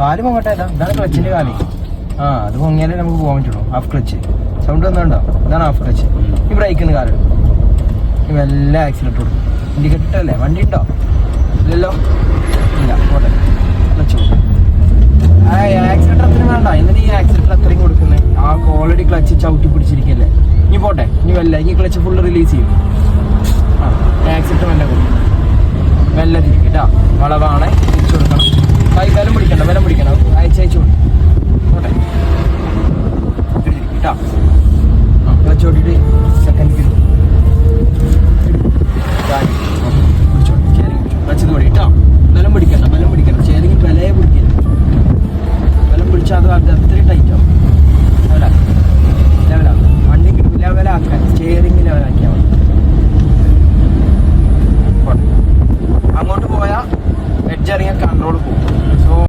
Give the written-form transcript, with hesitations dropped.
കാല് പൊങ്ങട്ടെ. ഇതാണ് ക്ലച്ചിന്റെ കാല്. ആ അത് പൊങ്ങിയാലേ നമുക്ക് പോകാൻ പറ്റുള്ളൂ. ഹാഫ് ക്ലച്ച് സൗണ്ട് വന്നുണ്ടോ? ഇതാണ് ഹാഫ് ക്ലച്ച്. ഈ ബ്രേക്കിന് കാലെടുക്കും. ഈ മെല്ലെ ആക്സിലേറ്റർ കൊടുക്കും. ഇൻഡിക്കേറ്റർ ഇട്ടല്ലേ? വണ്ടി ഉണ്ടോ? ഇല്ലല്ലോ. ഇല്ല, പോട്ടെ. ക്ലച്ച് ആക്സിലേറ്റർ അത്രയും വേണ്ട. എന്തിനാ ഈ ആക്സിലേറ്റർ അത്രയും കൊടുക്കുന്നത്? ആ ഓൾറെഡി ക്ലച്ച് ചവിട്ടി പിടിച്ചിരിക്കല്ലേ. ഇനി പോട്ടെ. ഇനി വല്ല ഇനി ക്ലച്ച് ഫുള്ള് റിലീസ് ചെയ്യും. ആ ആക്സിലേറ്റർ മെല്ലെ കൊടുക്കും. മെല്ലെ തിരിക്കും കേട്ടോ. വളവാണേ തിരിച്ചു കൊടുക്കണം. ബലം പിടിക്കണം, ബലം പിടിക്കണം. അയച്ചു കൊടുക്കും. പോട്ടെ. കേട്ടോ. ആ ക്ലച്ച് ഓടിയിട്ട് സെക്കൻഡ് ക്ലച്ച് കൂടി കേട്ടോ. ബലം പിടിക്കണം, ബലം പിടിക്കണം. ചേതെങ്കിലും ബലയെ പിടിക്കില്ല. ബലം പിടിച്ചാൽ അത് അത്രയും